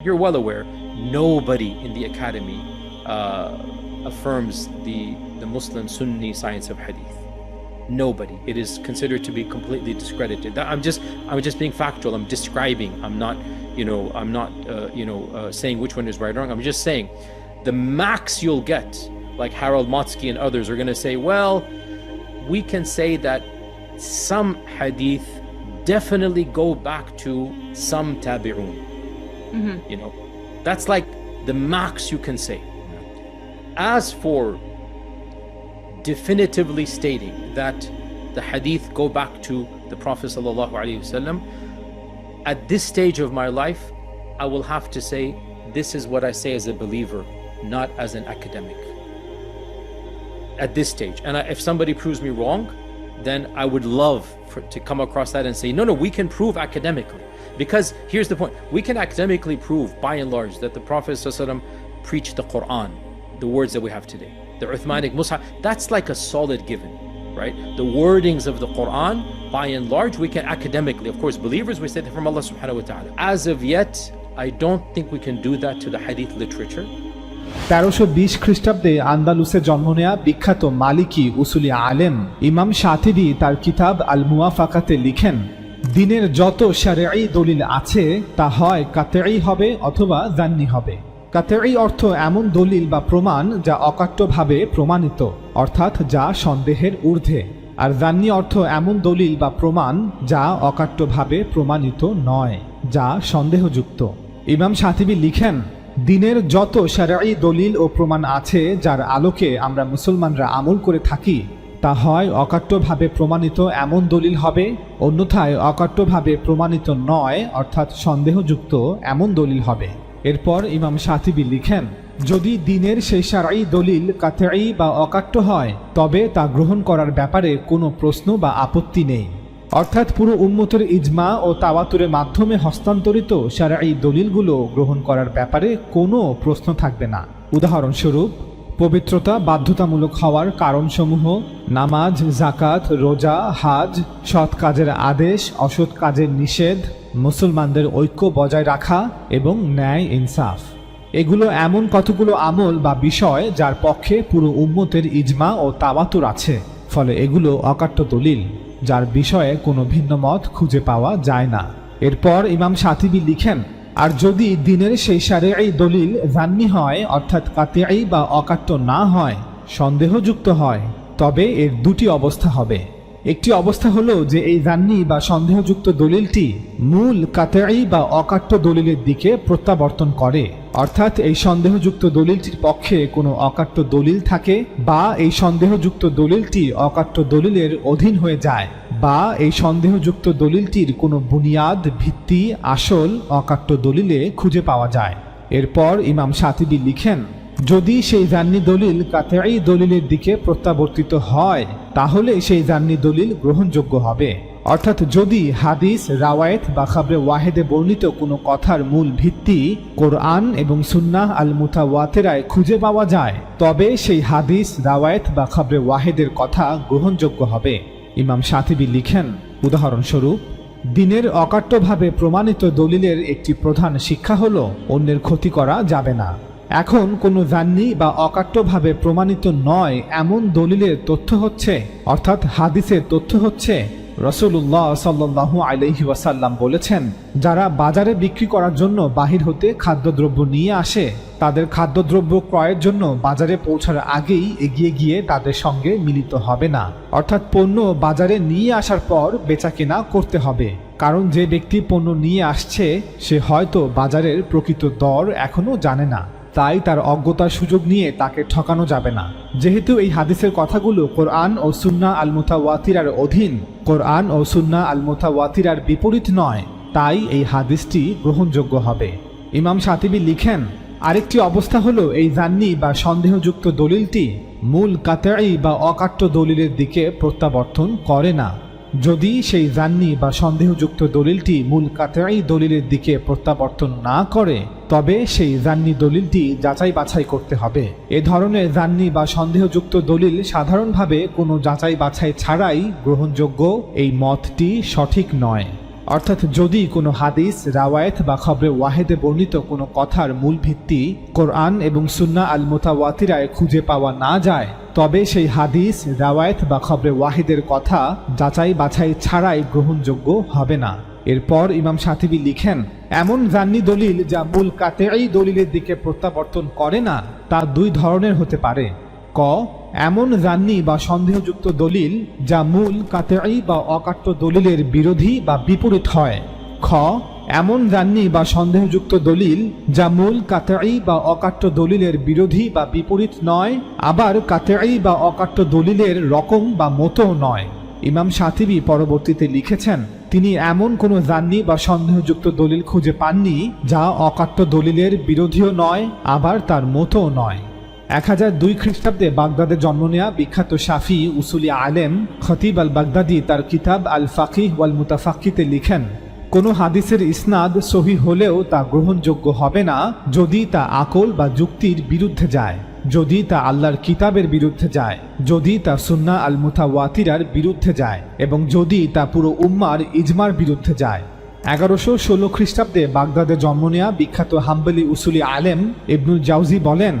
You're well aware, nobody in the academy affirms the Muslim Sunni science of hadith. Nobody. It is considered to be completely discredited. I'm just being factual. I'm describing. I'm not saying which one is right or wrong. I'm just saying the max you'll get, like Harold Motsky and others are going to say, well, we can say that some hadith definitely go back to some tabi'un. That's like the max you can say. As for definitively stating that the hadith go back to the Prophet sallallahu alaihi wasallam, at this stage of my life, I will have to say this is what I say as a believer, not as an academic. At this stage, and if somebody proves me wrong, then I would love to come across that and say, no, we can prove academically. Because here's the point, we can academically prove by and large that the Prophet ﷺ preached the Quran, the words that we have today. The Uthmanic Mus'haf, that's like a solid given, right? The wordings of the Quran, by and large, we can academically, of course, believers, we say that from Allah subhanahu wa ta'ala. As of yet, I don't think we can do that to the hadith literature. 1320 খ্রিস্টাব্দে আন্দালুসে জন্ম নেয়া বিখ্যাত মালিকি উসুলি আলেম ইমাম শাতিবি তার কিতাব আল মুওয়াফাকাতে লিখেন, দিনের যত শারঈ দলিল আছে তা হয় কাতঈ হবে অথবা জান্নি হবে। কাতঈ অর্থ এমন দলিল বা প্রমাণ যা অকাট্যভাবে প্রমাণিত, অর্থাৎ যা সন্দেহের ঊর্ধ্বে, আর জান্নি অর্থ এমন দলিল বা প্রমাণ যা অকাট্যভাবে প্রমাণিত নয়, যা সন্দেহযুক্ত। ইমাম শাতিবি লিখেন, দিনের যত শারঈ দলিল ও প্রমাণ আছে যার আলোকে আমরা মুসলমানরা আমল করে থাকি, তা হয় অকাট্যভাবে প্রমাণিত এমন দলিল হবে, অন্যথায় অকাট্যভাবে প্রমাণিত নয় অর্থাৎ সন্দেহযুক্ত এমন দলিল হবে। এরপর ইমাম শাতিবি লিখেন, যদি দিনের সেই শারঈ দলিল কাতঈ বা অকাট্য হয় তবে তা গ্রহণ করার ব্যাপারে কোনো প্রশ্ন বা আপত্তি নেই, অর্থাৎ পুরো উম্মতের ইজমা ও তাওয়াতুরের মাধ্যমে হস্তান্তরিত শারঈ দলিলগুলো গ্রহণ করার ব্যাপারে কোনো প্রশ্ন থাকবে না। উদাহরণস্বরূপ, পবিত্রতা বাধ্যতামূলক হওয়ার কারণসমূহ, নামাজ, যাকাত, রোজা, হাজ, সৎ কাজের আদেশ, অসৎ কাজের নিষেধ, মুসলমানদের ঐক্য বজায় রাখা এবং ন্যায় ইনসাফ। এগুলো এমন কতগুলো আমল বা বিষয় যার পক্ষে পুরো উম্মতের ইজমা ও তাওয়াতুর আছে, ফলে এগুলো অকাট্য দলিল, যার বিষয়ে কোনো ভিন্ন মত খুঁজে পাওয়া যায় না। এরপর ইমাম শাতিবি লিখেন, আর যদি দিনের সেই শারঈ দলিল জান্নি হয় অর্থাৎ কাতঈ বা অকাট্য না হয়, সন্দেহযুক্ত হয়, তবে এর দুটি অবস্থা হবে। একটি অবস্থা হলো যে এই জান্নি বা সন্দেহযুক্ত দলিলটি মূল কাতঈ বা অকাট্য দলিলের দিকে প্রত্যাবর্তন করে, অর্থাৎ এই সন্দেহযুক্ত দলিলটির পক্ষে কোনো অকাট্য দলিল থাকে, বা এই সন্দেহযুক্ত দলিলটি অকাট্য দলিলের অধীন হয়ে যায়, বা এই সন্দেহযুক্ত দলিলটির কোনো বুনিয়াদ, ভিত্তি, আসল অকাট্য দলিলে খুঁজে পাওয়া যায়। এরপর ইমাম শাতিবি লিখেন, যদি সেই জান্নি দলিল কাতঈ দলিলের দিকে প্রত্যাবর্তিত হয় তাহলে সেই জান্নি দলিল গ্রহণযোগ্য হবে, অর্থাৎ যদি হাদিস, রাওয়ায়েত বা খাবরে ওয়াহেদে বর্ণিত কোনো কথার মূল ভিত্তি কোরআন এবং সুন্নাহ আল মুতাওয়াতিরায় খুঁজে পাওয়া যায়, তবে সেই হাদিস, রাওয়ায়েত বা খাবরে ওয়াহেদের কথা গ্রহণযোগ্য হবে। ইমাম শাতিবি লিখেন, উদাহরণস্বরূপ, দিনের অকাট্যভাবে প্রমাণিত দলিলের একটি প্রধান শিক্ষা হলো অন্যের ক্ষতি করা যাবে না। এখন কোনো জান্নি বা অকাট্যভাবে প্রমাণিত নয় এমন দলিলের তথ্য হচ্ছে, অর্থাৎ হাদিসের তথ্য হচ্ছে, রাসূলুল্লাহ সাল্লাল্লাহু আলাইহি ওয়াসাল্লাম বলেছেন, যারা বাজারে বিক্রি করার জন্য বাহির হতে খাদ্যদ্রব্য নিয়ে আসে, তাদের খাদ্যদ্রব্য ক্রয়ের জন্য বাজারে পৌঁছার আগেই এগিয়ে গিয়ে তাদের সঙ্গে মিলিত হবে না, অর্থাৎ পণ্য বাজারে নিয়ে আসার পর বেচাকেনা করতে হবে, কারণ যে ব্যক্তি পণ্য নিয়ে আসছে সে হয়তো বাজারের প্রকৃত দর এখনো জানে না, তাই তার অজ্ঞতার সুযোগ নিয়ে তাকে ঠকানো যাবে না। যেহেতু এই হাদিসের কথাগুলো কোরআন ও সুন্নাহ আল মুতাওয়াতিরার অধীন, কোরআন ও সুন্নাহ আল মুতাওয়াতিরার বিপরীত নয়, তাই এই হাদিসটি গ্রহণযোগ্য হবে। ইমাম শাতিবি লিখেন, আরেকটি অবস্থা হলো এই জান্নি বা সন্দেহযুক্ত দলিলটি মূল কাতঈ বা অকাট্য দলিলের দিকে প্রত্যাবর্তন করে না। যদি সেই জান্নি বা সন্দেহযুক্ত দলিলটি মূল কাতঈ দলিলের দিকে প্রত্যাবর্তন না করে, তবে সেই জান্নি দলিলটি যাচাই বাছাই করতে হবে। এ ধরনের জান্নি বা সন্দেহযুক্ত দলিল সাধারণভাবে কোনো যাচাই বাছাই ছাড়াই গ্রহণযোগ্য, এই মতটি সঠিক নয়। অর্থাৎ যদি কোনো হাদিস, রাওয়ায়েত বা খবরে ওয়াহেদে বর্ণিত কোনো কথার মূল ভিত্তি কোরআন এবং সুন্নাহ আল মুতাওয়াতিরায় খুঁজে পাওয়া না যায়, তবে সেই হাদিস, রাওয়ায়েত বা খবরে ওয়াহিদের কথা যাচাই বাছাই ছাড়াই গ্রহণযোগ্য হবে না। এরপর ইমাম শাতিবি লিখেন, এমন জান্নি দলিল যা মূল কাতেঈ দলিলের দিকে প্রত্যাবর্তন করে না, তা দুই ধরনের হতে পারে। ক, এমন জান্নি বা সন্দেহযুক্ত দলিল যা মূল কাতেঈ বা অকাট্য দলিলের বিরোধী বা বিপরীত হয়। খ, এমন জান্নি বা সন্দেহযুক্ত দলিল যা মূল কাতেঈ বা অকাট্য দলিলের বিরোধী বা বিপরীত নয়, আবার কাতেঈ বা অকাট্য দলিলের রকম বা মতো নয়। ইমাম শাতিবি পরবর্তীতে লিখেছেন, তিনি এমন কোনো জান্নি বা সন্দেহযুক্ত দলিল খুঁজে পাননি যা অকাট্য দলিলের বিরোধীও নয়, আবার তার মতো নয়। 1002 খ্রিস্টাব্দে বাগদাদে জন্ম নেয়া বিখ্যাত শাফি, উসুলি আলেম খতিব আল বাগদাদি তার কিতাব আল ফাকিহ ওয়াল মুতাফাক্কিতে লিখেন, কোনো হাদিসের ইসনাদ সহিহ হলেও তা গ্রহণযোগ্য হবে না যদি তা আকল বা যুক্তির বিরুদ্ধে যায়, যদি তা আল্লাহর কিতাবের বিরুদ্ধে যায়, যদি তা সুন্নাহ আল মুতাওয়াতিরার বিরুদ্ধে যায় এবং যদি তা পুরো উম্মার ইজমার বিরুদ্ধে যায়। 1116 খ্রিস্টাব্দে বাগদাদে জন্ম নেয়া বিখ্যাত হাম্বলি উসুলি আলেম ইবনুল জাওজি বলেন,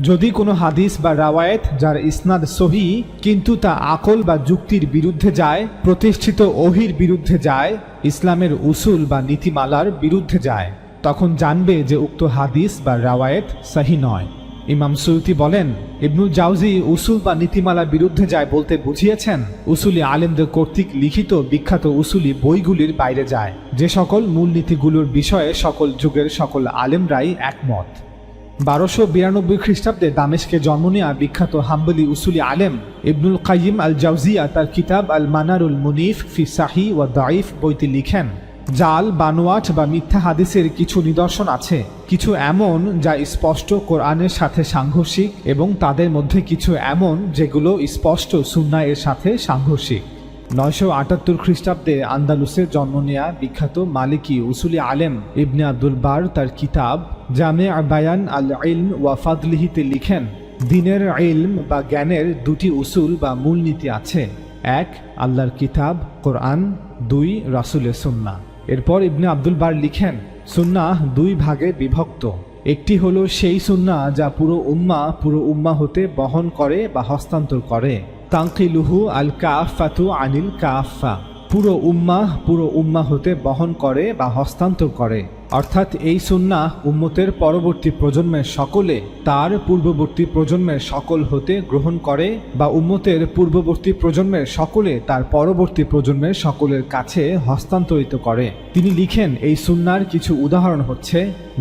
যদি কোনো হাদিস বা রাওয়ায়েত যার ইসনাদ সহি কিন্তু তা আকল বা যুক্তির বিরুদ্ধে যায়, প্রতিষ্ঠিত ওহির বিরুদ্ধে যায়, ইসলামের উসুল বা নীতিমালার বিরুদ্ধে যায়, তখন জানবে যে উক্ত হাদিস বা রাওয়ায়েত সহি নয়। ইমাম সুয়ুতি বলেন, ইবনুল জাওজি উসুল বা নীতিমালার বিরুদ্ধে যায় বলতে বুঝিয়েছেন উসুলি আলেমদের কর্তৃক লিখিত বিখ্যাত উসুলি বইগুলির বাইরে যায়, যে সকল মূলনীতিগুলোর বিষয়ে সকল যুগের সকল আলেমরাই একমত। 1292 খ্রিস্টাব্দে দামেস্কে জন্ম নেয়া বিখ্যাত হাম্বলি উসুলি আলেম ইবনুল কাইয়িম আল জাওজিয়া তার কিতাব আল মানারুল মুনিফ ফি সাহি ওয়া দাঈফ বইতে লিখেন, জাল, বানোয়াট বা মিথ্যা হাদিসের কিছু নিদর্শন আছে, কিছু এমন যা স্পষ্ট কোরআনের সাথে সাংঘর্ষিক এবং তাদের মধ্যে কিছু এমন যেগুলো স্পষ্ট সুন্নাহ এর সাথে সাংঘর্ষিক। 978 খ্রিস্টাব্দে আন্দালুসে জন্ম নেয়া বিখ্যাত মালিকি উসুলি আলেম ইবনে আব্দুল বার তার কিতাব জামে বায়ান আল ইলম ওয়া ফাদলিহিতে লিখেন, দ্বীনের ইলম বা জ্ঞানের দুটি উসুল বা মূলনীতি আছে, 1 আল্লাহর কিতাব কোরআন, 2 রাসূলের সুন্নাহ। এরপর ইবনে আব্দুল বার লিখেন, সুন্নাহ দুই ভাগে বিভক্ত, একটি হলো সেই সুন্নাহ যা পুরো উম্মাহ হতে বহন করে বা হস্তান্তর করে, তানকিলুহু আল কাফাতু আনিল কাফা, পুরো উম্মাহ হতে বহন করে বা হস্তান্তর করে, অর্থাৎ এই সুন্নাহ উম্মতের পরবর্তী প্রজন্মের সকলে তার পূর্ববর্তী প্রজন্মের সকল হতে গ্রহণ করে বা উম্মতের পূর্ববর্তী প্রজন্মের সকলে তার পরবর্তী প্রজন্মের সকলের কাছে হস্তান্তরিত করে। তিনি লিখেন, এই সুন্নাহর কিছু উদাহরণ হচ্ছে,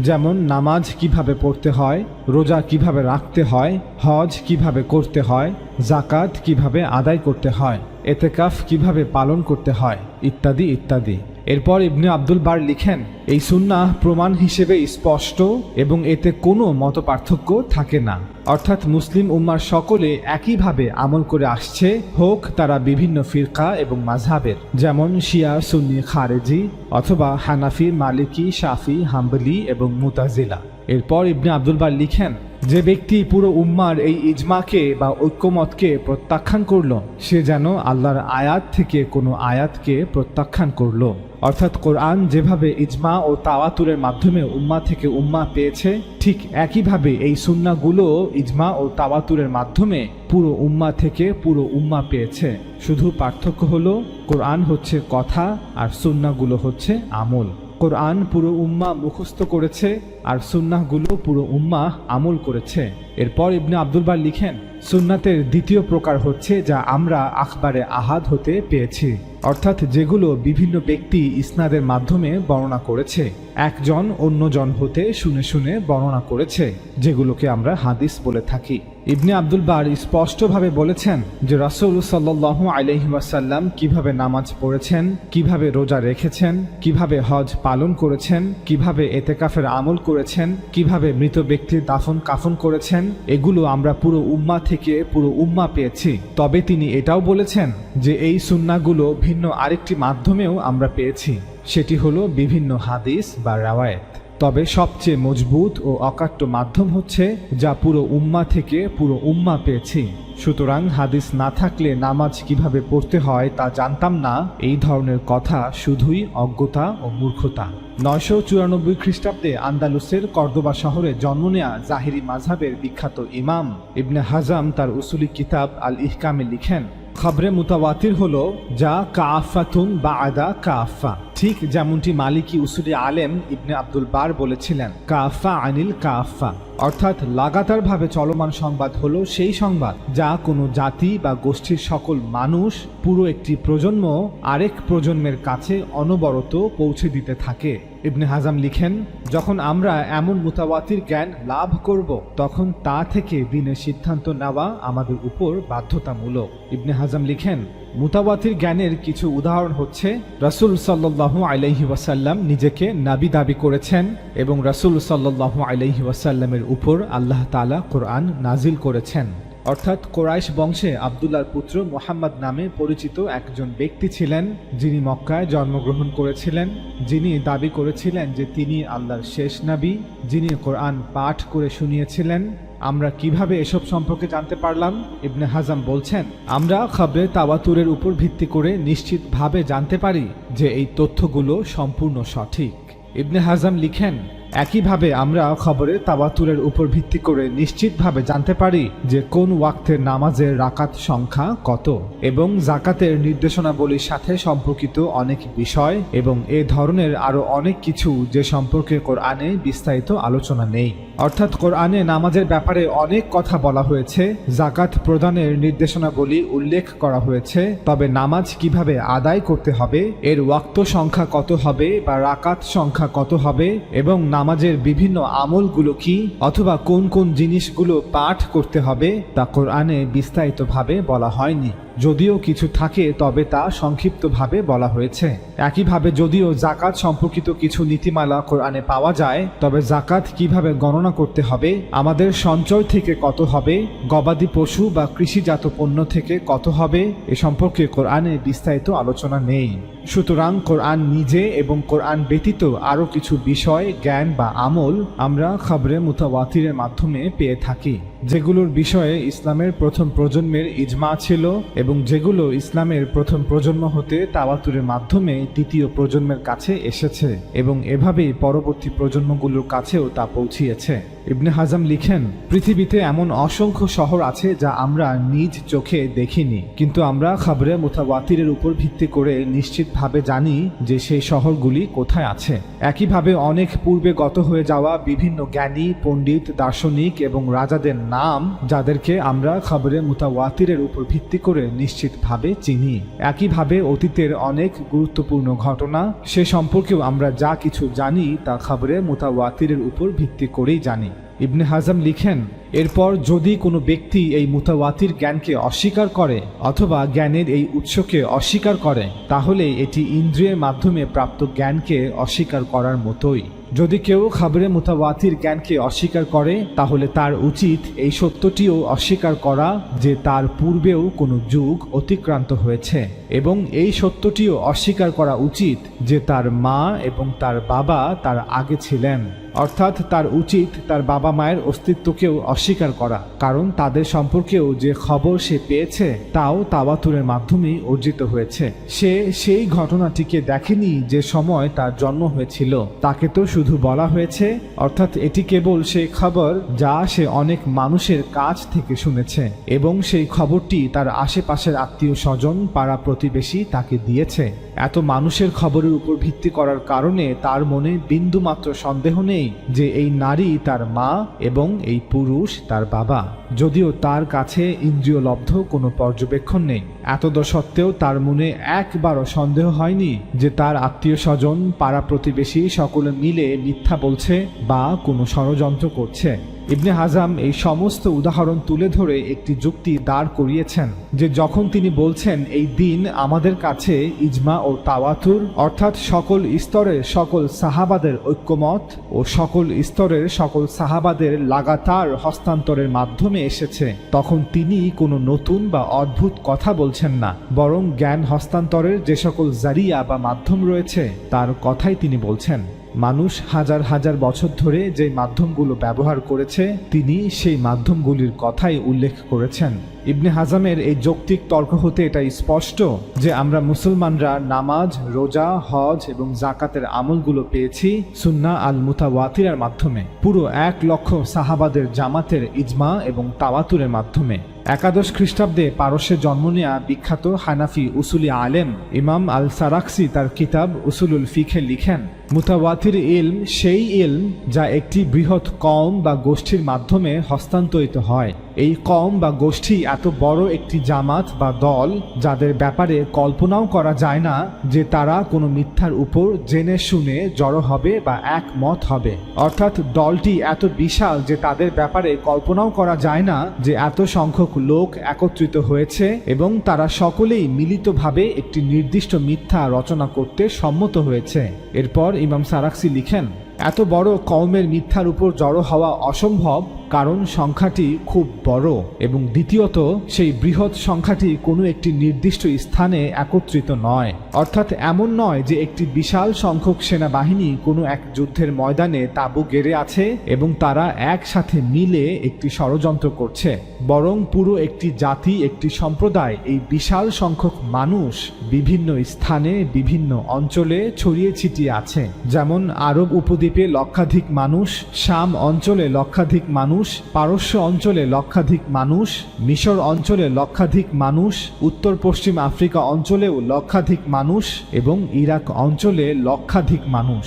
যেমন নামাজ কিভাবে পড়তে হয়, রোজা কিভাবে রাখতে হয়, হজ কিভাবে করতে হয়, যাকাত কিভাবে আদায় করতে হয়, এতেকাফ কিভাবে পালন করতে হয়, ইত্যাদি ইত্যাদি। এরপর ইবনে আব্দুল বার লিখেন, এই সুন্নাহ প্রমাণ হিসেবে স্পষ্ট এবং এতে কোনো মতপার্থক্য থাকে না, অর্থাৎ মুসলিম উম্মার সকলে একইভাবে আমল করে আসছে, হোক তারা বিভিন্ন ফিরকা এবং মাযহাবের, যেমন শিয়া, সুন্নি, খারেজি অথবা হানাফি, মালিকি, শাফি, হাম্বলি এবং মুতাজিলা। এরপর ইবনে আব্দুল বার লিখেন, যে ব্যক্তি পুরো উম্মার এই ইজমাকে বা ঐক্যমতকে প্রত্যাখ্যান করল, সে যেন আল্লাহর আয়াত থেকে কোনো আয়াতকে প্রত্যাখ্যান করল, অর্থাৎ কোরআন যেভাবে ইজমা ও তাওয়াতুরের মাধ্যমে উম্মা থেকে উম্মা পেয়েছে, ঠিক একইভাবে এই সুন্নাহগুলো ইজমা ও তাওয়াতুরের মাধ্যমে পুরো উম্মা থেকে পুরো উম্মা পেয়েছে। শুধু পার্থক্য হলো কোরআন হচ্ছে কথা আর সুন্নাহগুলো হচ্ছে আমল। কোরআন পুরো উম্মা মুখস্থ করেছে আর সুন্নাহগুলো পুরো উম্মা আমল করেছে। এরপর ইবনে আব্দুল বার লিখেন, সুন্নাতের দ্বিতীয় প্রকার হচ্ছে যা আমরা আখবারে আহাদ হতে পেয়েছি, অর্থাৎ যেগুলো বিভিন্ন ব্যক্তি ইসনাদের মাধ্যমে বর্ণনা করেছে, একজন অন্যজন হতে শুনে শুনে বর্ণনা করেছে, যেগুলোকে আমরা হাদিস বলে থাকি। ইবনে আব্দুল বার স্পষ্টভাবে বলেছেন যে রাসূল সাল্লাল্লাহু আলাইহি ওয়াসাল্লাম কিভাবে নামাজ পড়েছেন, কিভাবে রোজা রেখেছেন, কিভাবে হজ পালন করেছেন, কিভাবে এতেকাফের আমল করেছেন, কিভাবে মৃত ব্যক্তির দাফন কাফন করেছেন, এগুলো আমরা পুরো উম্মা থেকে পুরো উম্মা পেয়েছি। তবে তিনি এটাও বলেছেন যে এই সুন্নাহগুলো ভিন্ন আরেকটি মাধ্যমেও আমরা পেয়েছি, সেটি হলো বিভিন্ন হাদিস বা রাওয়ায়েত। তবে সবচেয়ে মজবুত ও অকাট্য মাধ্যম হচ্ছে যা পুরো উম্মাহ থেকে পুরো উম্মাহ পেয়েছি। সুতরাং হাদিস না থাকলে নামাজ কিভাবে পড়তে হয় তা জানতাম না, এই ধরনের কথা শুধুই অজ্ঞতা ও মূর্খতা। 994 খ্রিস্টাব্দে আন্দালুসের কর্দোবা শহরে জন্ম নেয়া জাহিরি মাযহাবের বিখ্যাত ইমাম ইবনে হাজাম তার উসুলি কিতাব আল ইহকামে লিখেন, খবরে মুতাওয়াতির হলো যা কাআফাতুন বা'দা কাআফা, ঠিক যেমনটি মালিকি উসুলি আলেম ইবনে আব্দুল বার বলেছিলেন, কাআফা আনিল কাআফা, অর্থাৎ লাগাতারভাবে চলমান সংবাদ হলো সেই সংবাদ যা কোনো জাতি বা গোষ্ঠীর সকল মানুষ পুরো একটি প্রজন্ম আরেক প্রজন্মের কাছে অনবরত পৌঁছে দিতে থাকে। ইবনে হাজাম লিখেন, যখন আমরা এমন মুতাওয়াতির জ্ঞান লাভ করব তখন তা থেকে দিনের সিদ্ধান্ত নেওয়া আমাদের উপর বাধ্যতামূলক। ইবনে হাজাম লিখেন, মুতাওয়াতির জ্ঞানের কিছু উদাহরণ হচ্ছে রাসূল সাল্লাল্লাহু আলাইহি ওয়াসাল্লাম নিজেকে নবী দাবি করেছেন এবং রাসূল সাল্লাল্লাহু আলাইহি ওয়াসাল্লামের উপর আল্লাহ তাআলা কোরআন নাজিল করেছেন। অর্থাৎ কোরাইশ বংশে আব্দুল্লাহর পুত্র মুহাম্মদ নামে পরিচিত একজন ব্যক্তি ছিলেন যিনি মক্কায় জন্মগ্রহণ করেছিলেন, যিনি দাবি করেছিলেন যে তিনি আল্লাহর শেষ নবী, যিনি কোরআন পাঠ করে শুনিয়েছিলেন। আমরা কিভাবে এসব সম্পর্কে জানতে পারলাম? ইবনে হাজাম বলছেন, আমরা খবরে তাওয়াতুরের উপর ভিত্তি করে নিশ্চিতভাবে জানতে পারি যে এই তথ্যগুলো সম্পূর্ণ সঠিক। ইবনে হাজাম লিখেন, একইভাবে আমরা খবরে তাওয়াতুরের উপর ভিত্তি করে নিশ্চিতভাবে জানতে পারি যে কোন ওয়াক্তের নামাজের রাকাত সংখ্যা কত এবং জাকাতের নির্দেশনাবলীর সাথে সম্পর্কিত অনেক বিষয় এবং এ ধরনের আরও অনেক কিছু যে সম্পর্কে কোরআনে বিস্তারিত আলোচনা নেই। অর্থাৎ কোরআনে নামাজের ব্যাপারে অনেক কথা বলা হয়েছে, জাকাত প্রদানের নির্দেশনাবলী উল্লেখ করা হয়েছে, তবে নামাজ কিভাবে আদায় করতে হবে, এর ওয়াক্ত সংখ্যা কত হবে বা রাকাত সংখ্যা কত হবে এবং নামাজের বিভিন্ন আমলগুলো কি অথবা কোন কোন জিনিসগুলো পাঠ করতে হবে তা কোরআনে বিস্তারিতভাবে বলা হয়নি। যদিও কিছু থাকে তবে তা সংক্ষিপ্তভাবে বলা হয়েছে। একইভাবে যদিও জাকাত সম্পর্কিত কিছু নীতিমালা কোরআনে পাওয়া যায়, তবে জাকাত কিভাবে গণনা করতে হবে, আমাদের সঞ্চয় থেকে কত হবে, গবাদি পশু বা কৃষিজাত পণ্য থেকে কত হবে, এ সম্পর্কে কোরআনে বিস্তারিত আলোচনা নেই। সুতরাং কোরআন নিজে এবং কোরআন ব্যতীত আরও কিছু বিষয়, জ্ঞান বা আমল আমরা খবরে মুতাওয়াতিরের মাধ্যমে পেয়ে থাকি, যেগুলোর বিষয়ে ইসলামের প্রথম প্রজন্মের ইজমা ছিল এবং যেগুলো ইসলামের প্রথম প্রজন্ম হতে তাওয়াতুরের মাধ্যমে দ্বিতীয় প্রজন্মের কাছে এসেছে এবং এভাবেই পরবর্তী প্রজন্মগুলোর কাছেও তা পৌঁছিয়েছে। ইবনে হাজাম লিখেন, পৃথিবীতে এমন অসংখ্য শহর আছে যা আমরা নিজ চোখে দেখিনি, কিন্তু আমরা খবরে মুতাওয়াতিরের উপর ভিত্তি করে নিশ্চিতভাবে জানি যে সেই শহরগুলি কোথায় আছে। একইভাবে অনেক পূর্বে গত হয়ে যাওয়া বিভিন্ন জ্ঞানী, পণ্ডিত, দার্শনিক এবং রাজাদের নাম, যাদেরকে আমরা খবরে মুতাওয়াতিরের উপর ভিত্তি করে নিশ্চিতভাবে চিনি। একইভাবে অতীতের অনেক গুরুত্বপূর্ণ ঘটনা, সে সম্পর্কেও আমরা যা কিছু জানি তা খবরে মুতাওয়াতিরের উপর ভিত্তি করেই জানি। ইবনে হাজাম লিখেন, এরপর যদি কোনো ব্যক্তি এই মুতাওয়াতির জ্ঞানকে অস্বীকার করে অথবা জ্ঞানের এই উৎসকে অস্বীকার করে, তাহলে এটি ইন্দ্রিয়ের মাধ্যমে প্রাপ্ত জ্ঞানকে অস্বীকার করার মতোই। যদি কেউ খবরে মুতাওয়াতির জ্ঞানকে অস্বীকার করে, তাহলে তার উচিত এই সত্যটিও অস্বীকার করা যে তার পূর্বেও কোনো যুগ অতিক্রান্ত হয়েছে এবং এই সত্যটিও অস্বীকার করা উচিত যে তার মা এবং তার বাবা তার আগে ছিলেন। অর্থাৎ তার উচিত তার বাবা মায়ের অস্তিত্বকেও অস্বীকার করা, কারণ তাদের সম্পর্কেও যে খবর সে পেয়েছে তাও তাওয়াতুরের মাধ্যমেই অর্জিত হয়েছে। সে সেই ঘটনাটিকে দেখেনি যে সময় তার জন্ম হয়েছিল, তাকে তো শুধু বলা হয়েছে, অর্থাৎ এটি কেবল সেই খবর যা সে অনেক মানুষের কাছ থেকে শুনেছে এবং সেই খবরটি তার আশেপাশের আত্মীয় স্বজন, পাড়া প্রতিবেশী তাকে দিয়েছে। এত মানুষের খবরের উপর ভিত্তি করার কারণে তার মনে বিন্দুমাত্র সন্দেহ নেই যে এই নারী তার মা এবং এই পুরুষ তার বাবা, যদিও তার কাছে ইন্দ্রিয়লব্ধ কোনো পর্যবেক্ষণ নেই। এতদসত্ত্বেও তার মনে একবারও সন্দেহ হয়নি যে তার আত্মীয় স্বজন, পাড়া প্রতিবেশী সকলে মিলে মিথ্যা বলছে বা কোনো ষড়যন্ত্র করছে। ইবনে হাজাম এই সমস্ত উদাহরণ তুলে ধরে একটি যুক্তি দাঁড় করিয়েছেন যে যখন তিনি বলছেন এই দিন আমাদের কাছে ইজমা ও তাওয়াতুর, অর্থাৎ সকল স্তরের সকল সাহাবাদের ঐক্যমত ও সকল স্তরের সকল সাহাবাদের লাগাতার হস্তান্তরের মাধ্যমে এসেছে, তখন তিনি কোনো নতুন বা অদ্ভুত কথা বলছেন না, বরং জ্ঞান হস্তান্তরের যে সকল জারিয়া বা মাধ্যম রয়েছে তার কথাই তিনি বলছেন। মানুষ হাজার হাজার বছর ধরে যে মাধ্যমগুলো ব্যবহার করেছে তিনি সেই মাধ্যমগুলির কথাই উল্লেখ করেছেন। ইবনে হাজামের এই যৌক্তিক তর্ক হতে এটা স্পষ্ট যে আমরা মুসলমানরা নামাজ, রোজা, হজ এবং জাকাতের আমলগুলো পেয়েছি সুন্নাহ আল মুতাওয়াতিরের মাধ্যমে, পুরো 1 লক্ষ সাহাবাদের জামাতের ইজমা এবং তাওয়াতুরের মাধ্যমে। একাদশ খ্রিস্টাব্দে পারস্যে জন্ম নেয়া বিখ্যাত হানাফি উসুলি আলেম ইমাম আল সারাকসি তার কিতাব উসুলুল ফিখে লিখেন, মুতাওয়াতির ইলম সেই ইলম যা একটি বৃহৎ কওম বা গোষ্ঠীর মাধ্যমে হস্তান্তরিত হয়। এই কওম বা গোষ্ঠী এত বড় একটি জামাত বা দল যাদের ব্যাপারে কল্পনাও করা যায় না যে তারা কোনো মিথ্যার উপর জেনে শুনে জড়ো হবে বা একমত হবে। অর্থাৎ দলটি এত বিশাল যে তাদের ব্যাপারে কল্পনাও করা যায় না যে এত সংখ্যক লোক একত্রিত হয়েছে এবং তারা সকলেই মিলিতভাবে একটি নির্দিষ্ট মিথ্যা রচনা করতে সম্মত হয়েছে। এরপর ইমাম সারাকসি লিখেন, এত বড় কওমের মিথ্যার উপর জড়ো হওয়া অসম্ভব, কারণ সংখ্যাটি খুব বড় এবং দ্বিতীয়ত সেই বৃহৎ সংখ্যাটি কোনো একটি নির্দিষ্ট স্থানে একত্রিত নয়। অর্থাৎ এমন নয় যে একটি বিশাল সংখ্যক সেনাবাহিনী কোনো এক যুদ্ধের ময়দানে তাঁবু গেড়ে আছে এবং তারা একসাথে মিলে একটি ষড়যন্ত্র করছে, বরং পুরো একটি জাতি, একটি সম্প্রদায়, এই বিশাল সংখ্যক মানুষ বিভিন্ন স্থানে বিভিন্ন অঞ্চলে ছড়িয়ে ছিটিয়ে আছে। যেমন আরব উপদ্বীপে লক্ষাধিক মানুষ, শাম অঞ্চলে লক্ষাধিক মানুষ, পারস্য অঞ্চলে লক্ষাধিক মানুষ, মিশর অঞ্চলে লক্ষাধিক মানুষ, উত্তর পশ্চিম আফ্রিকা অঞ্চলেও লক্ষাধিক মানুষ এবং ইরাক অঞ্চলে লক্ষাধিক মানুষ।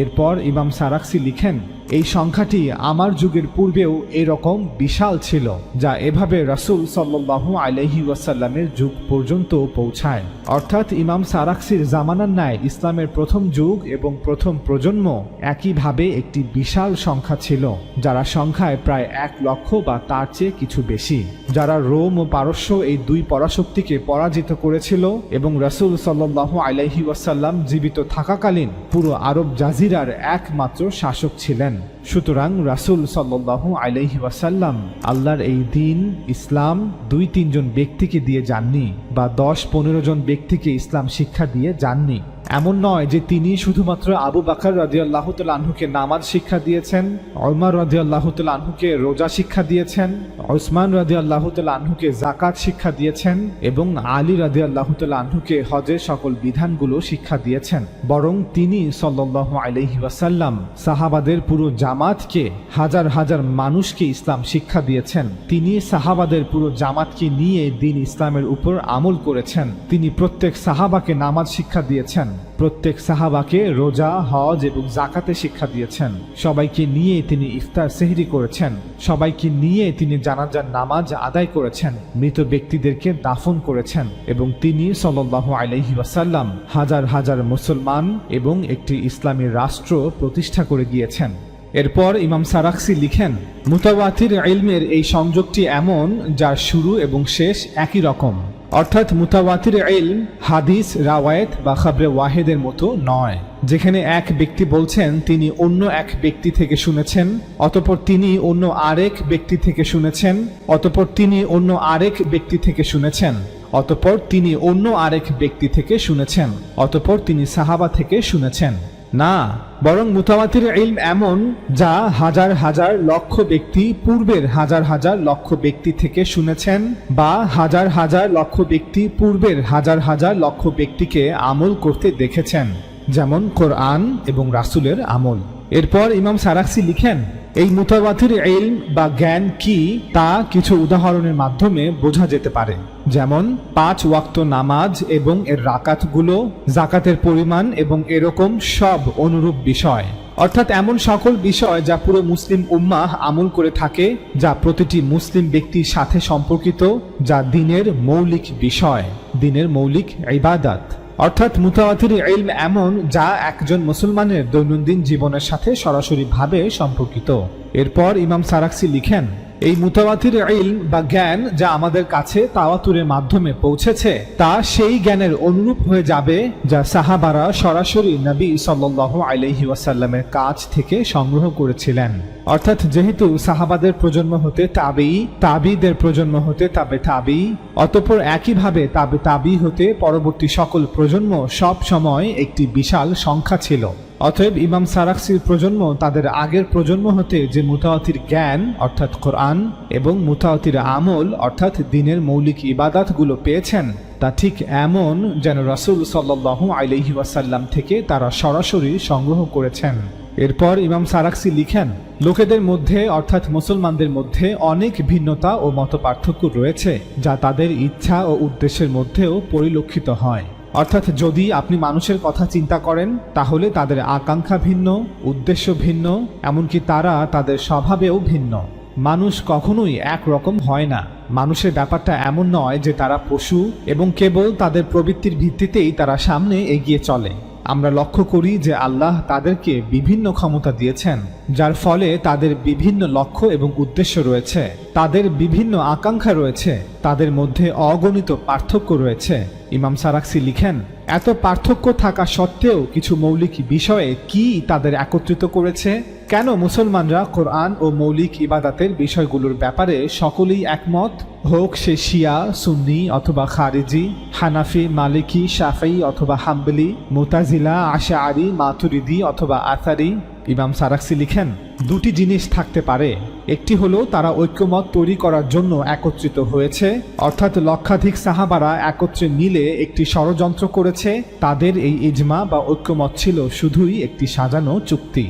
এরপর ইমাম সারাকসি লিখেন, এই সংখ্যাটি আমার যুগের পূর্বেও এরকম বিশাল ছিল, যা এভাবে রাসূল সাল্লাল্লাহু আলাইহি ওয়াসাল্লামের যুগ পর্যন্ত পৌঁছায়। অর্থাৎ ইমাম সারাকসির জামানার ন্যায় ইসলামের প্রথম যুগ এবং প্রথম প্রজন্ম একইভাবে একটি বিশাল সংখ্যা ছিল, যারা সংখ্যায় প্রায় 1 লক্ষ বা তার চেয়ে কিছু বেশি, যারা রোম ও পারস্য এই দুই পরাশক্তিকে পরাজিত করেছিল এবং রাসূল সাল্লাল্লাহু আলাইহি ওয়াসাল্লাম জীবিত থাকাকালীন পুরো আরব জাজিরার একমাত্র শাসক ছিলেন। সুতরাং রাসূল সাল্লাল্লাহু আলাইহি ওয়াসাল্লাম আল্লাহর এই দিন ইসলাম 2-3 জন ব্যক্তিকে দিয়ে যাননি বা 10-15 জন ব্যক্তিকে ইসলাম শিক্ষা দিয়ে যাননি। এমন নয় যে তিনি শুধুমাত্র আবু বকর রাদিয়াল্লাহু তাআলা আনহুকে নামাজ শিক্ষা দিয়েছেন, ওমর রাদিয়াল্লাহু তাআলা আনহুকে রোজা শিক্ষা দিয়েছেন, উসমান রাদিয়াল্লাহু তাআলা আনহুকে যাকাত শিক্ষা দিয়েছেন এবং আলী রাদিয়াল্লাহু তাআলা আনহুকে হজের সকল বিধানগুলো শিক্ষা দিয়েছেন, বরং তিনি সাল্লাল্লাহু আলাইহি ওয়াসাল্লাম সাহাবাদের পুরো জামাতকে, হাজার হাজার মানুষকে ইসলাম শিক্ষা দিয়েছেন। তিনি সাহাবাদের পুরো জামাতকে নিয়ে দ্বীন ইসলামের উপর আমল করেছেন। তিনি প্রত্যেক সাহাবাকে নামাজ শিক্ষা দিয়েছেন, প্রত্যেক সাহাবাকে রোজা, হজ এবং যাকাতে শিক্ষা দিয়েছেন। সবাইকে নিয়ে তিনি ইফতার সেহরি করেছেন, সবাইকে নিয়ে তিনি জানাজার নামাজ আদায় করেছেন, মৃত ব্যক্তিদেরকে দাফন করেছেন এবং তিনি সাল্লাল্লাহু আলাইহি ওয়াসাল্লাম হাজার হাজার মুসলমান এবং একটি ইসলামী রাষ্ট্র প্রতিষ্ঠা করে গিয়েছেন। এরপর ইমাম সারাকসি লিখেন, মুতাওয়াতির ইলমের এই সংযোগটি এমন যার শুরু এবং শেষ একই রকম। অর্থাৎ মুতাওয়াতির ইলম হাদিস, রাওয়ায়াত বা খবরে ওয়াহিদের মতো নয়, যেখানে এক ব্যক্তি বলছেন তিনি অন্য এক ব্যক্তি থেকে শুনেছেন, অতঃপর তিনি অন্য আরেক ব্যক্তি থেকে শুনেছেন, অতঃপর তিনি অন্য আরেক ব্যক্তি থেকে শুনেছেন, অতঃপর তিনি অন্য আরেক ব্যক্তি থেকে শুনেছেন, অতঃপর তিনি সাহাবা থেকে শুনেছেন। না, বরং মুতাওয়াতির ইলম এমন যা হাজার হাজার লক্ষ ব্যক্তি পূর্বের হাজার হাজার লক্ষ ব্যক্তি থেকে শুনেছেন বা হাজার হাজার লক্ষ ব্যক্তি পূর্বের হাজার হাজার লক্ষ ব্যক্তিকে আমল করতে দেখেছেন, যেমন কোরআন এবং রাসূলের আমল। এরপর ইমাম সারাকসি লিখেন, এই মুতাওয়াতির ইলম বা জ্ঞান কি তা কিছু উদাহরণের মাধ্যমে বোঝা যেতে পারে, যেমন 5 ওয়াক্ত নামাজ এবং এর রাকাতগুলো, যাকাতের পরিমাণ এবং এরকম সব অনুরূপ বিষয়। অর্থাৎ এমন সকল বিষয় যা পুরো মুসলিম উম্মাহ আমল করে থাকে, যা প্রতিটি মুসলিম ব্যক্তির সাথে সম্পর্কিত, যা দ্বীনের মৌলিক বিষয়, দ্বীনের মৌলিক ইবাদত। অর্থাৎ মুতাওয়াতির ইলম এমন যা একজন মুসলমানের দৈনন্দিন জীবনের সাথে সরাসরি ভাবে সম্পর্কিত। এরপর ইমাম সারাকসি লিখেন, এই মুতাওয়াতির ইলম বা জ্ঞান যা আমাদের কাছে তাওয়াতুরের মাধ্যমে পৌঁছেছে তা সেই জ্ঞানের অনুরূপ হয়ে যাবে যা সাহাবারা সরাসরি নবী সাল্লাল্লাহু আলাইহি ওয়াসাল্লামের কাছ থেকে সংগ্রহ করেছিলেন। অর্থাৎ যেহেতু সাহাবাদের প্রজন্ম হতে তাবেঈ, তাবিদের প্রজন্ম হতে তাবে তাবেঈ, অতঃপর একইভাবে তাবে তাবেঈ হতে পরবর্তী সকল প্রজন্ম সব সময় একটি বিশাল সংখ্যা ছিল। অতএব ইমাম সারাক্সির প্রজন্ম তাদের আগের প্রজন্ম হতে যে মুতাওয়াতির জ্ঞান অর্থাৎ কোরআন এবং মুতাওয়াতির আমল অর্থাৎ দ্বীনের মৌলিক ইবাদাতগুলো পেয়েছেন তা ঠিক এমন যেন রাসূল সাল্লাল্লাহু আলাইহি ওয়াসাল্লাম থেকে তারা সরাসরি সংগ্রহ করেছেন। এরপর ইমাম সারাক্সি লিখেন, লোকেদের মধ্যে অর্থাৎ মুসলমানদের মধ্যে অনেক ভিন্নতা ও মতপার্থক্য রয়েছে যা তাদের ইচ্ছা ও উদ্দেশ্যের মধ্যেও পরিলক্ষিত হয়। অর্থাৎ যদি আপনি মানুষের কথা চিন্তা করেন তাহলে তাদের আকাঙ্ক্ষা ভিন্ন, উদ্দেশ্য ভিন্ন, এমনকি তারা তাদের স্বভাবেও ভিন্ন। মানুষ কখনোই একরকম হয় না। মানুষের ব্যাপারটা এমন নয় যে তারা পশু এবং কেবল তাদের প্রবৃত্তির ভিত্তিতেই তারা সামনে এগিয়ে চলে। আমরা লক্ষ্য করি যে আল্লাহ তাদেরকে বিভিন্ন ক্ষমতা দিয়েছেন, যার ফলে তাদের বিভিন্ন লক্ষ্য এবং উদ্দেশ্য রয়েছে, তাদের বিভিন্ন আকাঙ্ক্ষা রয়েছে, তাদের মধ্যে অগণিত পার্থক্য রয়েছে। ইমাম সারাক্সি লিখেন, এত পার্থক্য থাকা সত্ত্বেও কিছু মৌলিক বিষয়ে কি তাদের একত্রিত করেছে? কেন মুসলমানরা কোরআন ও মৌলিক ইবাদাতের বিষয়গুলোর ব্যাপারে সকলেই একমত, হোক সে শিয়া, সুন্নি অথবা খারিজি, হানাফি, মালিকি, শাফি অথবা হাম্বলি, মুতাজিলা, আশআরি, মাতুরিদি অথবা আথারি? ইমাম সারাক্সি লিখেন, দুটি জিনিস থাকতে পারে। একটি হলো তারা ঐক্যমত তৈরি করার জন্য একত্রিত হয়েছে, অর্থাৎ লক্ষাধিক সাহাবারা একত্রে মিলে একটি ষড়যন্ত্র করেছে। তাদের এই ইজমা বা ঐক্যমত ছিল শুধুই একটি সাজানো চুক্তি।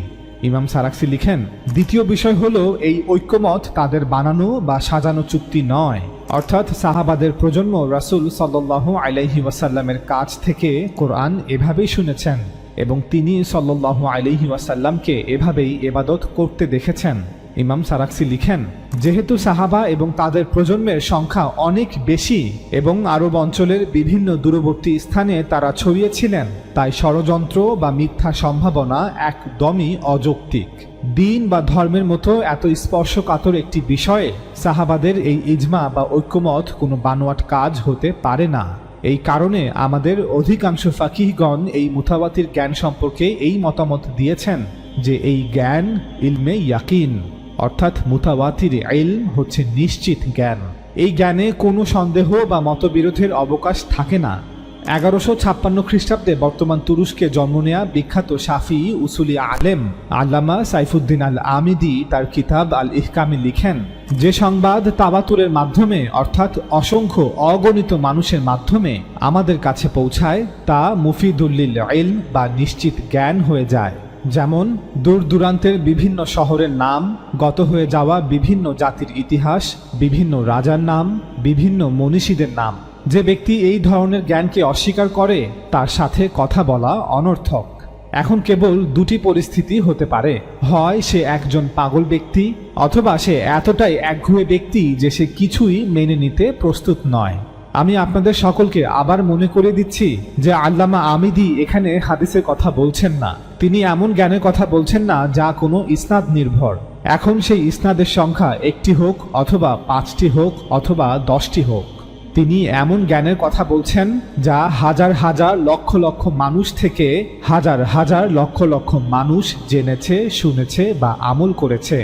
ইমাম সারাক্সি লিখেন, দ্বিতীয় বিষয় হলো এই ঐক্যমত তাদের বানানো বা সাজানো চুক্তি নয়, অর্থাৎ সাহাবাদের প্রজন্ম রাসূল সাল্লাল্লাহু আলাইহি ওয়াসাল্লামের কাছ থেকে কোরআন এভাবেই শুনেছেন এবং তিনি সাল্লাল্লাহু আলাইহি ওয়াসাল্লামকে এভাবেই ইবাদত করতে দেখেছেন। ইমাম সারাক্সি লিখেন, যেহেতু সাহাবা এবং তাদের প্রজন্মের সংখ্যা অনেক বেশি এবং আরব অঞ্চলের বিভিন্ন দূরবর্তী স্থানে তারা ছড়িয়েছিলেন, তাই ষড়যন্ত্র বা মিথ্যা সম্ভাবনা একদমই অযৌক্তিক। দ্বীন বা ধর্মের মতো এত স্পর্শকাতর একটি বিষয়ে সাহাবাদের এই ইজমা বা ঐক্যমত কোনো বানোয়াট কাজ হতে পারে না। এই কারণে আমাদের অধিকাংশ ফাকিহগণ এই মুতাওয়াতির জ্ঞান সম্পর্কে এই মতামত দিয়েছেন যে এই জ্ঞান ইলমে ইয়াকিন, অর্থাৎ মুতাওয়াতির ইলম হচ্ছে নিশ্চিত জ্ঞান। এই জ্ঞানে কোনো সন্দেহ বা মতবিরোধের অবকাশ থাকে না। 1156 খ্রিস্টাব্দে বর্তমান তুরস্কে জন্ম নেয়া বিখ্যাত শাফি উসুলি আলেম আল্লামা সাইফুদ্দিন আল আমিদি তার কিতাব আল ইহকামে লিখেন, যে সংবাদ তাওয়াতুরের মাধ্যমে অর্থাৎ অসংখ্য অগণিত মানুষের মাধ্যমে আমাদের কাছে পৌঁছায় তা মুফিদুল্লিল ইলম বা নিশ্চিত জ্ঞান হয়ে যায়। যেমন দূর দূরান্তের বিভিন্ন শহরের নাম, গত হয়ে যাওয়া বিভিন্ন জাতির ইতিহাস, বিভিন্ন রাজার নাম, বিভিন্ন মনীষীদের নাম। যে ব্যক্তি এই ধরনের জ্ঞানকে অস্বীকার করে তার সাথে কথা বলা অনর্থক। এখন কেবল দুটি পরিস্থিতি হতে পারে, হয় সে একজন পাগল ব্যক্তি অথবা সে এতটাই একঘুয়ে ব্যক্তি যে সে কিছুই মেনে নিতে প্রস্তুত নয়। আমি আপনাদের সকলকে আবার মনে করে দিচ্ছি যে আল্লামা আমিদি এখানে হাদিসের কথা বলছেন না, তিনি এমন জ্ঞানের কথা বলছেন না যা কোনো ইসনাদ নির্ভর। এখন সেই ইসনাদের সংখ্যা একটি হোক অথবা 5টি হোক অথবা 10টি হোক, তিনি এমন জ্ঞানের কথা বলছেন যা হাজার হাজার লক্ষ লক্ষ মানুষ থেকে হাজার হাজার লক্ষ লক্ষ মানুষ জেনেছে, শুনেছে বা আমল করেছে।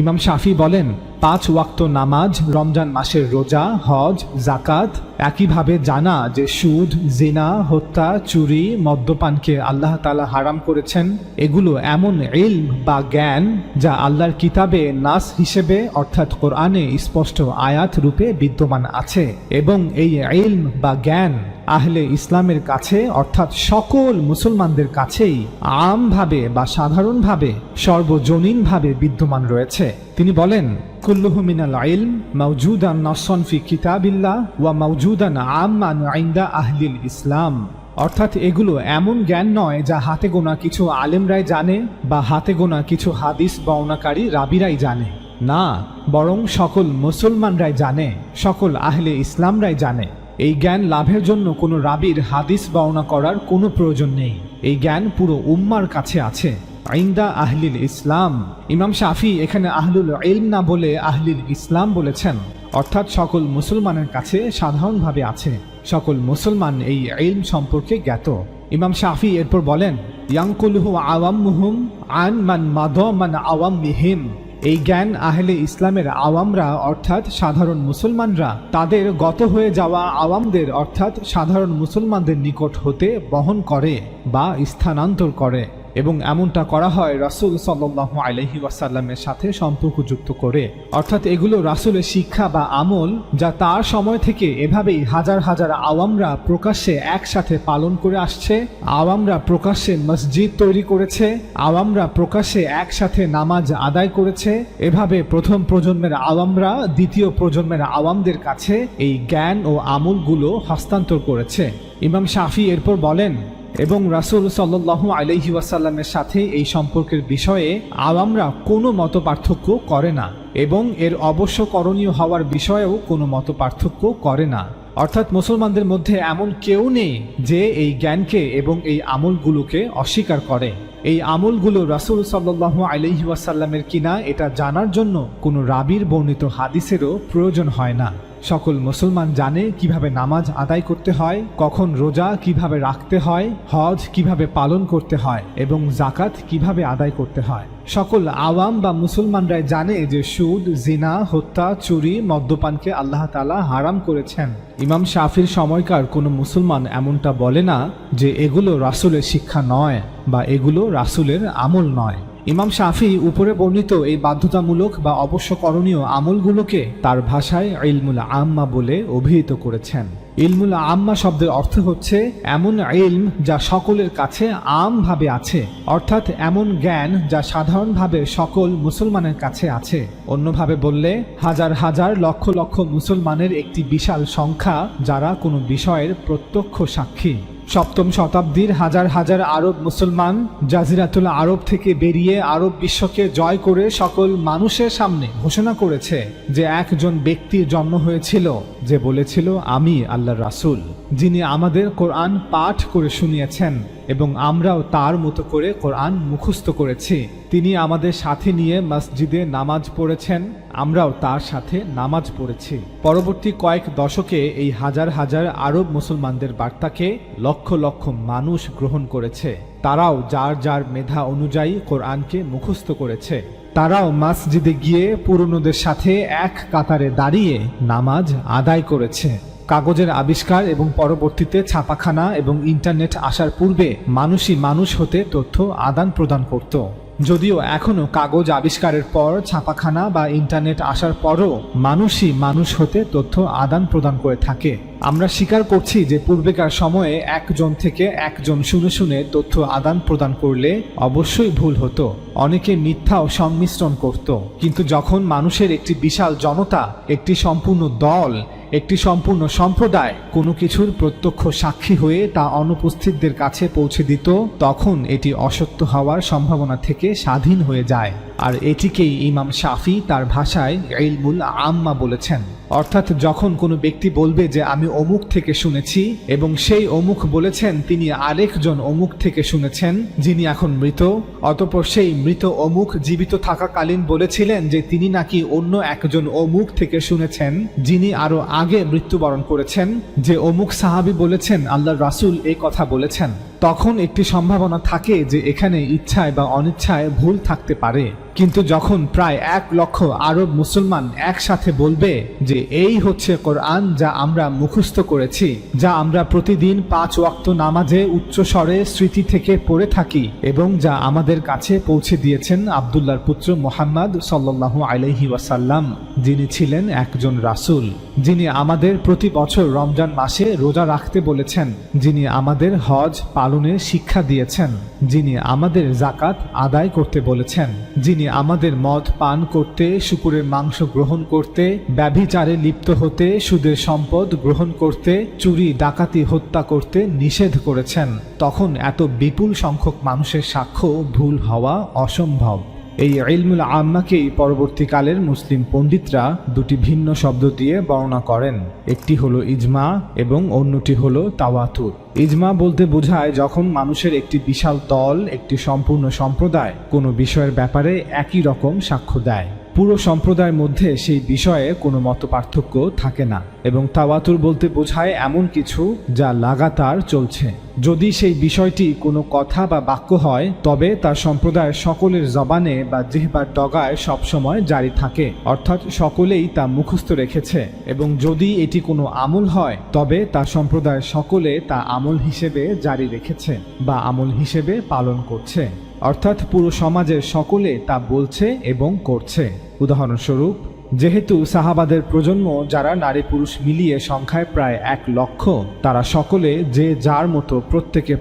ইমাম শাফি বলেন, 5 ওয়াক্ত নামাজ, রমজান মাসের রোজা, হজ, জাকাত, একইভাবে জানা যে সুদ, জিনা, হত্যা, চুরি, মদ্যপানকে আল্লাহ তাআলা হারাম করেছেন, এগুলো এমন ইলম বা জ্ঞান যা আল্লাহর কিতাবে নাস হিসেবে অর্থাৎ কোরআনে স্পষ্ট আয়াত রূপে বিদ্যমান আছে এবং এই ইলম বা জ্ঞান আহলে ইসলামের কাছে অর্থাৎ সকল মুসলমানদের কাছেই আমভাবে বা সাধারণভাবে সর্বজনীনভাবে বিদ্যমান রয়েছে। তিনি বলেন, কুল্লুহু মিনাল ইলম মাওজুদান নাসসান ফি কিতাবিল্লাহ ওয়া মাওজুদান আম্মান ইনদা আহলিল ইসলাম। অর্থাৎ এগুলো এমন জ্ঞান নয় যা হাতে গোনা কিছু আলেমরাই জানে বা হাতে গোনা কিছু হাদিস বর্ণনাকারী রাবিরাই জানে, না, বরং সকল মুসলমানরাই জানে, সকল আহলে ইসলামরাই জানে। এই জ্ঞান লাভের জন্য কোনো রাবির হাদিস বর্ণনা করার কোনো প্রয়োজন নেই। এই জ্ঞান পুরো উম্মার কাছে আছে, ইনদা আহলিল ইসলাম। ইমাম শাফি এখানে আহলুল ইলম না বলে আহলিল ইসলাম বলেছেন, অর্থাৎ সকল মুসলমানের কাছে সাধারণভাবে আছে, সকল মুসলমান এই ইলম সম্পর্কে জ্ঞাত। ইমাম শাফি এরপর বলেন, ইয়ানকুলুহু আওয়ামুহুম আন মান মাদা মান আওয়ামিহিম। এই জ্ঞান আহলে ইসলামের আওয়ামরা অর্থাৎ সাধারণ মুসলমানরা তাদের গত হয়ে যাওয়া আওয়ামদের অর্থাৎ সাধারণ মুসলমানদের নিকট হতে বহন করে বা স্থানান্তর করে। এবং এমনটা করা হয় রাসূল সাল্লাল্লাহু আলাইহি ওয়াসাল্লামের সাথে সম্পর্কযুক্ত করে। অর্থাৎ এগুলো রাসূলের শিক্ষা বা আমল, যা তার সময় থেকে এভাবেই হাজার হাজার আওয়ামরা প্রকাশ্যে একসাথে পালন করে আসছে। আওয়ামরা প্রকাশ্যে মসজিদ তৈরি করেছে, আওয়ামরা প্রকাশ্যে একসাথে নামাজ আদায় করেছে। এভাবে প্রথম প্রজন্মের আওয়ামরা দ্বিতীয় প্রজন্মের আওয়ামদের কাছে এই জ্ঞান ও আমলগুলো হস্তান্তর করেছে। ইমাম শাফি এরপর বলেন, এবং রাসূল সাল্লাল্লাহু আলাইহি ওয়াসাল্লামের সাথে এই সম্পর্কের বিষয়ে আওয়ামরা কোনো মত পার্থক্য করে না এবং এর অবশ্য করণীয় হওয়ার বিষয়েও কোনো মত পার্থক্য করে না। অর্থাৎ মুসলমানদের মধ্যে এমন কেউ নেই যে এই জ্ঞানকে এবং এই আমলগুলোকে অস্বীকার করে। এই আমলগুলো রাসূল সাল্লাল্লাহু আলাইহি ওয়াসাল্লামের কিনা এটা জানার জন্য কোনো রাবীর বর্ণিত হাদিসেরও প্রয়োজন হয় না। সকল মুসলমান জানে কিভাবে নামাজ আদায় করতে হয়, কখন রোজা কিভাবে রাখতে হয়, হজ কিভাবে পালন করতে হয় এবং যাকাত কিভাবে আদায় করতে হয়। সকল আওয়াম বা মুসলমানরাই জানে যে সুদ, জিনা, হত্যা, চুরি, মদ্যপানকে আল্লাহ তাআলা হারাম করেছেন। ইমাম শাফির সময়কার কোনো মুসলমান এমনটা বলে না যে এগুলো রাসূলের শিক্ষা নয় বা এগুলো রাসূলের আমল নয়। ইমাম শাফি উপরে বর্ণিত এই বাধ্যতামূলক বা অবশ্য করণীয় আমলগুলোকে তার ভাষায় ইলমুল আম্মা বলে অভিহিত করেছেন। ইলমুল আম্মা শব্দের অর্থ হচ্ছে এমন ইলম যা সকলের কাছে আমভাবে আছে, অর্থাৎ এমন জ্ঞান যা সাধারণভাবে সকল মুসলমানের কাছে আছে। অন্যভাবে বললে হাজার হাজার লক্ষ লক্ষ মুসলমানের একটি বিশাল সংখ্যা যারা কোনো বিষয়ের প্রত্যক্ষ সাক্ষী। সপ্তম শতাব্দীর হাজার হাজার আরব মুসলমান জাজিরাতুল আরব থেকে বেরিয়ে আরব বিশ্বকে জয় করে সকল মানুষের সামনে ঘোষণা করেছে যে একজন ব্যক্তির জন্ম হয়েছিল যে বলেছিল, আমি আল্লাহর রাসূল, যিনি আমাদের কোরআন পাঠ করে শুনিয়েছেন এবং আমরাও তার মতো করে কোরআন মুখস্থ করেছি। তিনি আমাদের সাথে নিয়ে মসজিদে নামাজ পড়েছেন, আমরাও তার সাথে নামাজ পড়েছি। পরবর্তী কয়েক দশকে এই হাজার হাজার আরব মুসলমানদের বার্তাকে লক্ষ লক্ষ মানুষ গ্রহণ করেছে। তারাও যার যার মেধা অনুযায়ী কোরআনকে মুখস্থ করেছে। তারাও মসজিদে গিয়ে পুরনোদের সাথে এক কাতারে দাঁড়িয়ে নামাজ আদায় করেছে। কাগজের আবিষ্কার এবং পরবর্তীতে ছাপাখানা এবং ইন্টারনেট আসার পূর্বে মানুষই মানুষ হতে তথ্য আদান প্রদান করত। যদিও এখনো কাগজ আবিষ্কারের পর ছাপাখানা বা ইন্টারনেট আসার পরও মানুষই মানুষ হতে তথ্য আদান প্রদান করে থাকে। আমরা স্বীকার করছি যে পূর্বেকার সময়ে একজন থেকে একজন শুনে শুনে তথ্য আদান প্রদান করলে অবশ্যই ভুল হতো, অনেকে মিথ্যা ও সংমিশ্রণ করত। কিন্তু যখন মানুষের একটি বিশাল জনতা, একটি সম্পূর্ণ দল, একটি সম্পূর্ণ সম্প্রদায় কোনো কিছুর প্রত্যক্ষ সাক্ষী হয়ে তা অনুপস্থিতদের কাছে পৌঁছে দিত, তখন এটি অসত্য হওয়ার সম্ভাবনা থেকে স্বাধীন হয়ে যায়। আর এটিকেই ইমাম শাফি তার ভাষায় ইলমুল আম্মা বলেছেন। অর্থাৎ যখন কোনো ব্যক্তি বলবে যে আমি অমুক থেকে শুনেছি এবং সেই অমুক বলেছেন তিনি আরেকজন অমুক থেকে শুনেছেন যিনি এখন মৃত, অতঃপর সেই মৃত অমুক জীবিত থাকাকালীন বলেছিলেন যে তিনি নাকি অন্য একজন অমুক থেকে শুনেছেন যিনি আরো আগে মৃত্যুবরণ করেছেন, যে অমুক সাহাবী বলেছেন আল্লাহর রাসূল এই কথা বলেছেন, তখন একটি সম্ভাবনা থাকে যে এখানে ইচ্ছায় বা অনিচ্ছায় ভুল থাকতে পারে। কিন্তু যখন প্রায় 1 লক্ষ আরব মুসলমান একসাথে বলবে যে এই হচ্ছে কোরআন যা আমরা মুখস্থ করেছি, যা আমরা প্রতিদিন 5 ওয়াক্ত নামাজে উচ্চ স্বরে স্মৃতি থেকে পড়ে থাকি এবং যা আমাদের কাছে পৌঁছে দিয়েছেন আব্দুল্লাহর পুত্র মুহাম্মদ সাল্লাল্লাহু আলাইহি ওয়াসাল্লাম, যিনি ছিলেন একজন রাসূল, যিনি আমাদের প্রতি বছর রমজান মাসে রোজা রাখতে বলেছেন, যিনি আমাদের হজ পালনের শিক্ষা দিয়েছেন, যিনি আমাদের যাকাত আদায় করতে বলেছেন, যিনি আমাদের মদ পান করতে, শূকরের মাংস গ্রহণ করতে, ব্যভিচারে লিপ্ত হতে, সুদের সম্পদ গ্রহণ করতে, চুরি ডাকাতি হত্যা করতে নিষেধ করেছেন, তখন এত বিপুল সংখ্যক মানুষের সাক্ষ্য ভুল হওয়া অসম্ভব। এই ইলমুল আম্মাকেই পরবর্তীকালের মুসলিম পণ্ডিতরা দুটি ভিন্ন শব্দ দিয়ে বর্ণনা করেন। একটি হলো ইজমা এবং অন্যটি হলো তাওয়াতুর। ইজমা বলতে বোঝায় যখন মানুষের একটি বিশাল দল, একটি সম্পূর্ণ সম্প্রদায় কোনো বিষয়ের ব্যাপারে একই রকম সাক্ষ্য দেয়। পুরো সম্প্রদায়ের মধ্যে সেই বিষয়ে কোনো মতপার্থক্য থাকে না এবং তাওয়াতুর বলতে বোঝায় এমন কিছু যা লাগাতার চলছে। যদি সেই বিষয়টি কোনো কথা বা বাক্য হয় তবে তার সম্প্রদায়ের সকলের জবানে বা জিহ্বার ডগায় সবসময় জারি থাকে, অর্থাৎ সকলেই তা মুখস্থ রেখেছে। এবং যদি এটি কোনো আমল হয় তবে তার সম্প্রদায়ের সকলে তা আমল হিসেবে জারি রেখেছে বা আমল হিসেবে পালন করছে, অর্থাৎ পুরো সমাজের সকলে তা বলছে এবং করছে। উদাহরণস্বরূপ, যেহেতু সাহাবাদের প্রজন্ম যারা নারী পুরুষ মিলিয়ে সংখ্যায় প্রায় 1 লক্ষ, তারা সকলে যে যার মতো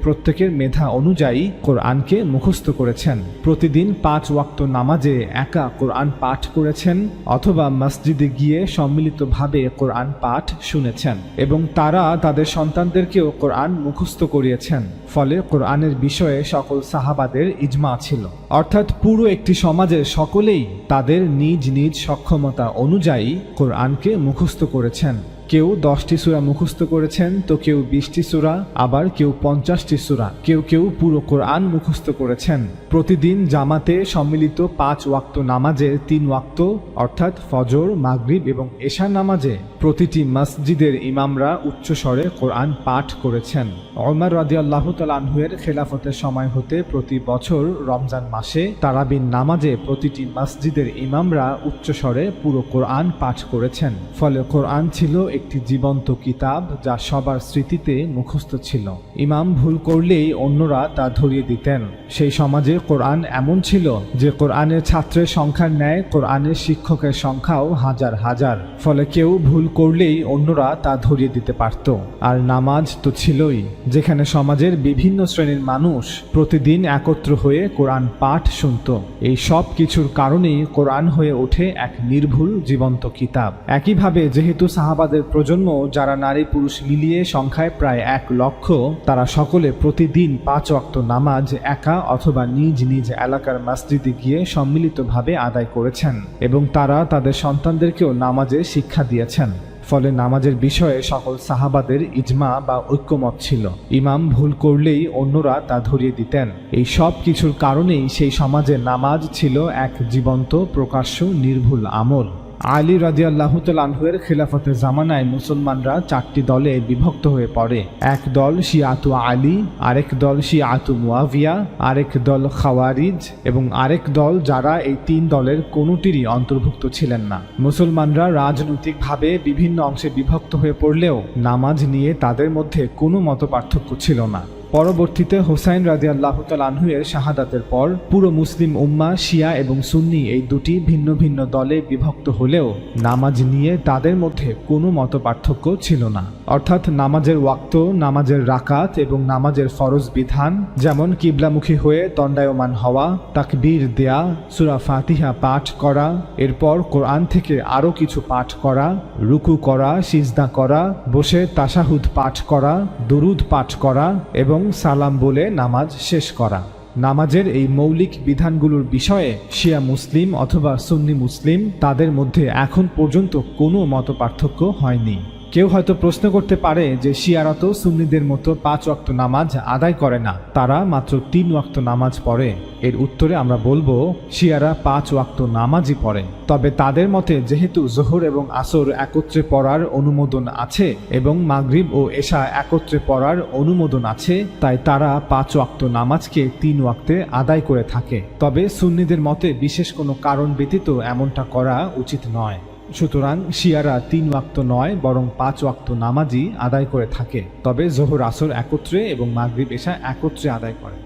প্রত্যেকের মেধা অনুযায়ী কোরআনকে মুখস্থ করেছেন। প্রতিদিন 5 ওয়াক্ত নামাজে একা কোরআন পাঠ করেছেন অথবা মসজিদে গিয়ে সম্মিলিতভাবে কোরআন পাঠ শুনেছেন এবং তারা তাদের সন্তানদেরকেও কোরআন মুখস্থ করিয়েছেন। ফলে কোরআনের বিষয়ে সকল সাহাবাদের ইজমা ছিল, অর্থাৎ পুরো একটি সমাজের সকলেই তাদের নিজ নিজ সক্ষমতা অনুযায়ী কোরআনকে মুখস্থ করেছেন। কেউ 10টি সূরা মুখস্থ করেছেন, তো কেউ 20টি সূরা, আবার কেউ 50টি সূরা, কেউ পুরো কোরআন মুখস্থ করেছেন। প্রতিদিন জামাতে সম্মিলিত 5 ওয়াক্ত নামাজের 3 ওয়াক্ত অর্থাৎ ফজর, মাগরিব এবং এশা নামাজে প্রতিটি মসজিদের ইমামরা উচ্চস্বরে কোরআন পাঠ করেছেন। ওমর রাদিয়াল্লাহু তাআলা আনহু-এর খেলাফতের সময় হতে প্রতি বছর রমজান মাসে তারাবির নামাজে প্রতিটি মসজিদের ইমামরা উচ্চস্বরে পুরো কোরআন পাঠ করেছেন। ফলে কোরআন ছিল একটি জীবন্ত কিতাব যা সবার স্মৃতিতে মুখস্থ ছিল। ইমাম ভুল করলেই অন্যরা তা ধরিয়ে দিতেন। সেই সমাজে কোরআন এমন ছিল যে কোরআনের ছাত্রের সংখ্যার ন্যায় কোরআনের শিক্ষকের সংখ্যাও হাজার হাজার। ফলে কেউ ভুল করলেই অন্যরা তা ধরিয়ে দিতে পারত। আর নামাজ তো ছিলই, যেখানে সমাজের বিভিন্ন শ্রেণীর মানুষ প্রতিদিন একত্র হয়ে কোরআন পাঠ শুনত। এই সব কিছুর কারণেই কোরআন হয়ে ওঠে এক নির্ভুল জীবন্ত কিতাব। একইভাবে যেহেতু সাহাবাদের প্রজন্ম যারা নারী পুরুষ মিলিয়ে সংখ্যায় প্রায় 1 লক্ষ, তারা সকলে প্রতিদিন 5 ওয়াক্ত নামাজ একা অথবা নিজ নিজ এলাকার মসজিদে গিয়ে সম্মিলিতভাবে আদায় করেছেন এবং তারা তাদের সন্তানদেরকেও নামাজে শিক্ষা দিয়েছেন। ফলে নামাজের বিষয়ে সকল সাহাবাদের ইজমা বা ঐক্যমত ছিল। ইমাম ভুল করলেই অন্যরা তা ধরিয়ে দিতেন। এই সব কিছুর কারণেই সেই সমাজে নামাজ ছিল এক জীবন্ত প্রকাশ্য নির্ভুল আমল। আলী রাদিয়াল্লাহু তাআলা আনহু-এর খেলাফতের জামানায় মুসলমানরা 4টি দলে বিভক্ত হয়ে পড়ে। এক দল শিয়াতু আলী, আরেক দল শিয়াতু মুয়াবিয়া, আরেক দল খাওয়ারিজ এবং আরেক দল যারা এই 3 দলের কোনোটিরই অন্তর্ভুক্ত ছিলেন না। মুসলমানরা রাজনৈতিকভাবে বিভিন্ন অংশে বিভক্ত হয়ে পড়লেও নামাজ নিয়ে তাদের মধ্যে কোনো মতপার্থক্য ছিল না। পরবর্তীতে হোসাইন রাদিয়াল্লাহু তাআলা আনহু-এর শাহাদাতের পর পুরো মুসলিম উম্মাহ শিয়া এবং সুন্নি এই দুটি ভিন্ন ভিন্ন দলে বিভক্ত হলেও নামাজ নিয়ে তাদের মধ্যে কোনো মতপার্থক্য ছিল না। অর্থাৎ নামাজের ওয়াক্ত, নামাজের রাকাত এবং নামাজের ফরজ বিধান, যেমন কিবলামুখী হয়ে দণ্ডায়মান হওয়া, তাকবীর দেয়া, সূরা ফাতিহা পাঠ করা, এরপর কোরআন থেকে আরও কিছু পাঠ করা, রুকু করা, সিজদা করা, বসে তাশাহুদ পাঠ করা, দুরুদ পাঠ করা এবং সালাম বলে নামাজ শেষ করা। নামাজের এই মৌলিক বিধানগুলোর বিষয়ে শিয়া মুসলিম অথবা সুন্নি মুসলিম তাদের মধ্যে এখন পর্যন্ত কোনো মতপার্থক্য হয়নি। কেউ হয়তো প্রশ্ন করতে পারে যে শিয়ারা তো সুন্নিদের মতো 5 ওয়াক্ত নামাজ আদায় করে না, তারা মাত্র 3 ওয়াক্ত নামাজ পড়ে। এর উত্তরে আমরা বলবো, শিয়ারা 5 ওয়াক্ত নামাজই পড়ে, তবে তাদের মতে যেহেতু জোহর এবং আসর একত্রে পড়ার অনুমোদন আছে এবং মাগরিব ও এশা একত্রে পড়ার অনুমোদন আছে, তাই তারা 5 ওয়াক্ত নামাজকে 3 ওয়াক্তে আদায় করে থাকে। তবে সুন্নিদের মতে বিশেষ কোনো কারণ ব্যতীত এমনটা করা উচিত নয়। সুতরাং শিয়ারা 3 ওয়াক্ত নয় বরং 5 ওয়াক্ত নামাজই আদায় করে থাকে, তবে জোহর আসর একত্রে এবং মাগরিব এশা একত্রে আদায় করে।